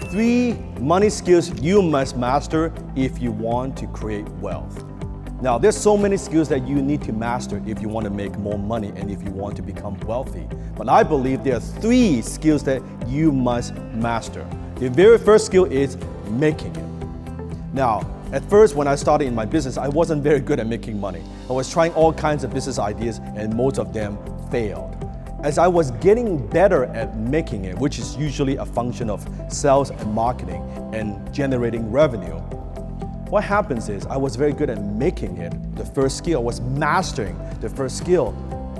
3 money skills you must master if you want to create wealth. Now, there's so many skills that you need to master if you want to make more money and if you want to become wealthy. But I believe there are 3 skills that you must master. The very first skill is making it. Now, at first, when I started in my business, I wasn't very good at making money. I was trying all kinds of business ideas and most of them failed. As I was getting better at making it, which is usually a function of sales and marketing and generating revenue, what happens is I was very good at making it, the first skill. I was mastering the first skill,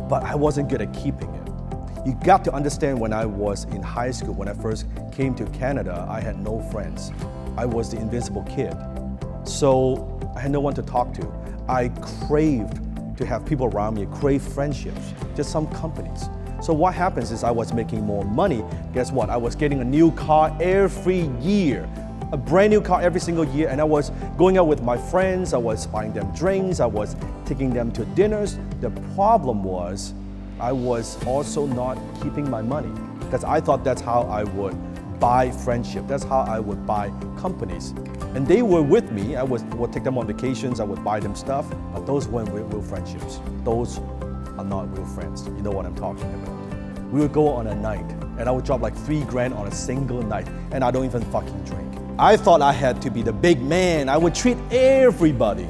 but I wasn't good at keeping it. You got to understand, when I was in high school, when I first came to Canada, I had no friends. I was the invisible kid. So I had no one to talk to. I craved to have people around me, crave friendships, just some companies. So what happens is I was making more money. Guess what? I was getting a new car every year. A brand new car every single year, and I was going out with my friends, I was buying them drinks, I was taking them to dinners. The problem was I was also not keeping my money, because I thought that's how I would buy friendship, that's how I would buy companies. And they were with me, I would take them on vacations, I would buy them stuff, but those weren't real friendships. Those are not real friends. You know what I'm talking about. We would go on a night, and I would drop like $3,000 on a single night, and I don't even fucking drink. I thought I had to be the big man. I would treat everybody.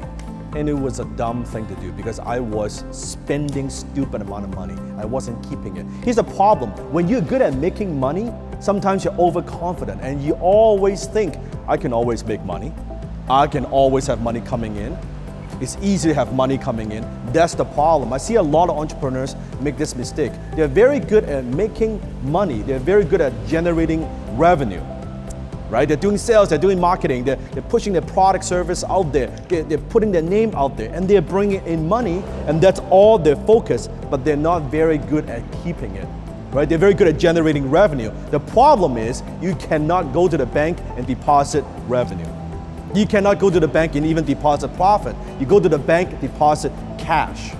And it was a dumb thing to do because I was spending stupid amount of money. I wasn't keeping it. Here's the problem. When you're good at making money, sometimes you're overconfident and you always think, I can always make money. I can always have money coming in. It's easy to have money coming in. That's the problem. I see a lot of entrepreneurs make this mistake. They're very good at making money. They're very good at generating revenue. Right? They're doing sales, they're doing marketing, they're pushing their product service out there, they're putting their name out there, and they're bringing in money, and that's all their focus, but they're not very good at keeping it. Right? They're very good at generating revenue. The problem is you cannot go to the bank and deposit revenue. You cannot go to the bank and even deposit profit. You go to the bank, deposit cash,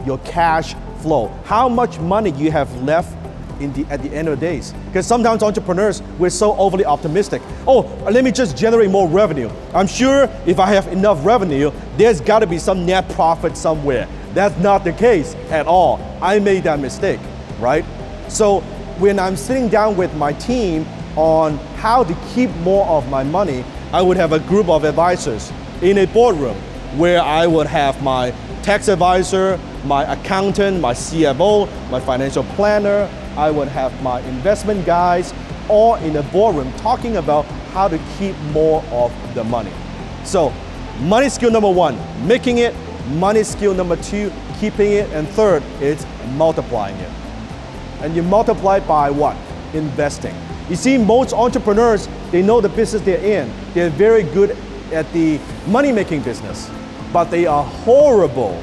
your cash flow. How much money you have left at the end of the days. Because sometimes entrepreneurs, we're so overly optimistic. Oh, let me just generate more revenue. I'm sure if I have enough revenue, there's got to be some net profit somewhere. That's not the case at all. I made that mistake, right? So when I'm sitting down with my team on how to keep more of my money, I would have a group of advisors in a boardroom where I would have my tax advisor, my accountant, my CFO, my financial planner. I would have my investment guys all in a boardroom talking about how to keep more of the money. So, money skill number 1, making it. Money skill number 2, keeping it. And third, it's multiplying it. And you multiply by what? Investing. You see, most entrepreneurs, they know the business they're in. They're very good at the money-making business, but they are horrible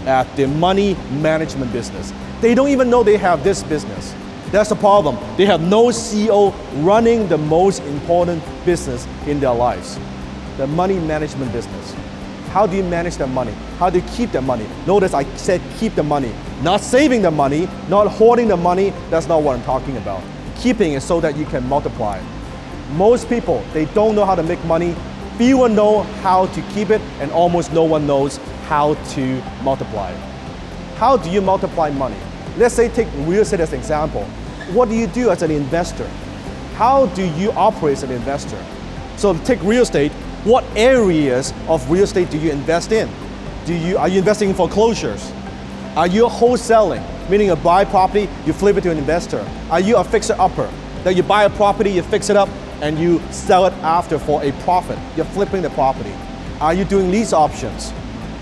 at the money management business. They don't even know they have this business. That's the problem. They have no CEO running the most important business in their lives, the money management business. How do you manage that money? How do you keep that money? Notice I said keep the money, not saving the money, not hoarding the money. That's not what I'm talking about. Keeping it so that you can multiply it. Most people, they don't know how to make money. Fewer know how to keep it, and almost no one knows how to multiply it. How do you multiply money? Let's say take real estate as an example. What do you do as an investor? How do you operate as an investor? So take real estate. What areas of real estate do you invest in? Are you investing in foreclosures? Are you wholesaling, meaning you buy property, you flip it to an investor? Are you a fixer-upper, that you buy a property, you fix it up, and you sell it after for a profit? You're flipping the property. Are you doing lease options?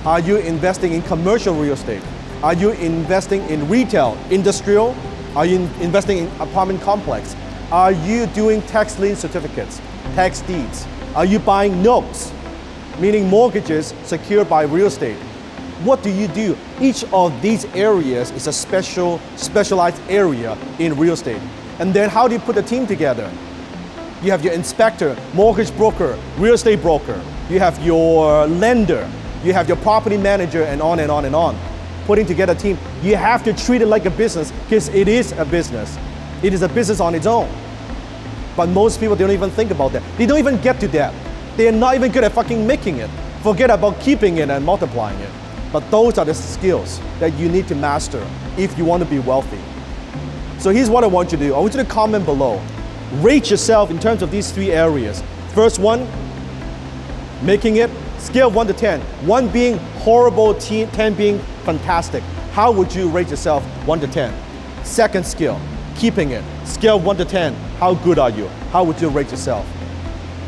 Are you investing in commercial real estate? Are you investing in retail, industrial? Are you investing in apartment complex? Are you doing tax lien certificates, tax deeds? Are you buying notes, meaning mortgages secured by real estate? What do you do? Each of these areas is a specialized area in real estate. And then how do you put the team together? You have your inspector, mortgage broker, real estate broker. You have your lender. You have your property manager, and on and on and on. Putting together a team, you have to treat it like a business because it is a business. It is a business on its own. But most people don't even think about that. They don't even get to that. They're not even good at fucking making it. Forget about keeping it and multiplying it. But those are the skills that you need to master if you want to be wealthy. So here's what I want you to do. I want you to comment below. Rate yourself in terms of these 3 areas. First one, making it, scale of 1 to 10. 1 being horrible, 10 being fantastic. How would you rate yourself 1 to 10? Second skill, keeping it. Scale of 1 to 10. How good are you? How would you rate yourself?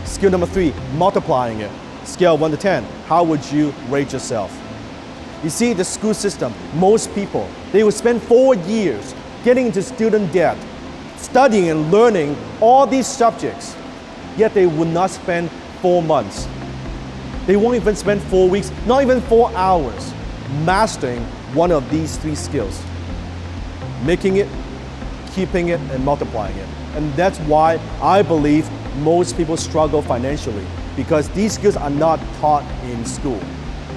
Skill number 3, multiplying it. Scale of 1 to 10. How would you rate yourself? You see, the school system, most people, they will spend 4 years getting into student debt, studying and learning all these subjects, yet they would not spend 4 months. They won't even spend 4 weeks, not even 4 hours, mastering one of these 3 skills. Making it, keeping it, and multiplying it. And that's why I believe most people struggle financially, because these skills are not taught in school.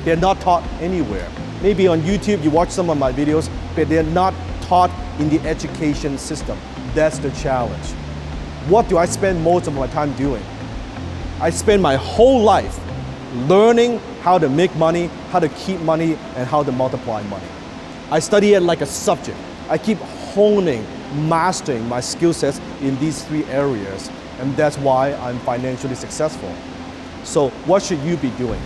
They're not taught anywhere. Maybe on YouTube you watch some of my videos, but they're not taught in the education system. That's the challenge. What do I spend most of my time doing? I spend my whole life learning how to make money, how to keep money, and how to multiply money. I study it like a subject. I keep honing, mastering my skill sets in these 3 areas, and that's why I'm financially successful. So what should you be doing?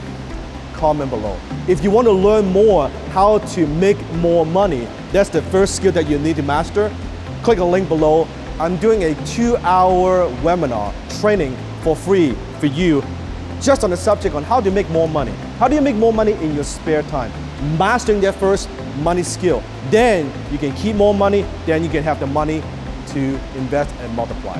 Comment below. If you want to learn more how to make more money, that's the first skill that you need to master. Click a link below. I'm doing a 2-hour webinar training for free for you, just on the subject on how to make more money. How do you make more money in your spare time? Mastering that first money skill. Then you can keep more money, then you can have the money to invest and multiply.